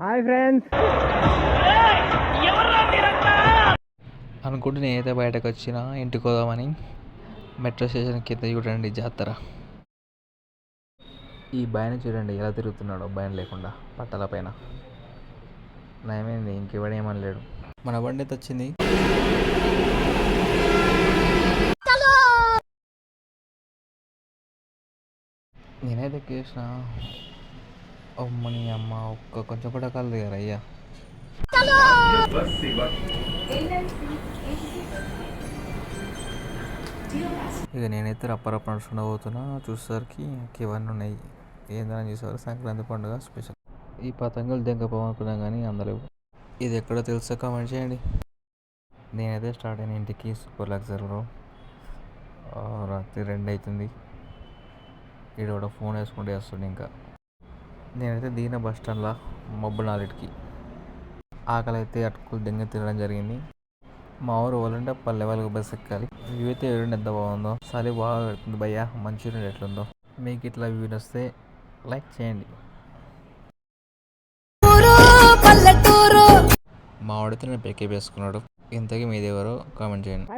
Hi friends అనుకుంటే నేనైతే బయటకు వచ్చిన ఇంటికి పోదామని. మెట్రో స్టేషన్ కింద చూడండి జాతర. ఈ భయం చూడండి ఎలా తిరుగుతున్నాడో, భయం లేకుండా పట్టాల పైన. నయమైంది, ఇంకెవడేమని లేడు. మన బండి అయితే వచ్చింది. నేనైతే ఎక్కేసిన. అమ్మని అమ్మ, ఒక్క కొంచెం కూడా కలదు కదా అయ్యా. ఇక నేనైతే రప్పరప్ప నడుచుకుంటూ పోతున్నా. చూసేసరికి ఇవన్నీ ఉన్నాయి. ఏందని చూసేవారు సంక్రాంతి పండుగ స్పెషల్. ఈ పతంగులు దెంగపోవనుకున్నాం కానీ అందలేవు. ఇది ఎక్కడో తెలుసా కామెంట్ చేయండి. నేనైతే స్టార్ట్ అయిన ఇంటికి సూపర్ లగ్జరీలో. రాత్రి 2 అవుతుంది. ఈడ కూడా ఫోన్ వేసుకుంటూ వేస్తుండే. ఇంకా నేనైతే దిగిన బస్ స్టాండ్లో మబ్బు 4కి. ఆకలి అయితే అటుకులు దెంగ తినడం జరిగింది. మా ఊరు వాళ్ళంటే పల్లె వాళ్ళకి బస్ ఎక్కాలి. వ్యూ అయితే ఎవరండి ఎంత బాగుందో. చలి బాగా పెడుతుంది భయ్యా. మంచిగా ఎట్లుందో. మీకు ఇట్లా వ్యూ వస్తే లైక్ చేయండి. మా వాడితే నేను పెక్కే వేసుకున్నాడు. ఇంతకీ మీది ఎవరో కామెంట్ చేయండి.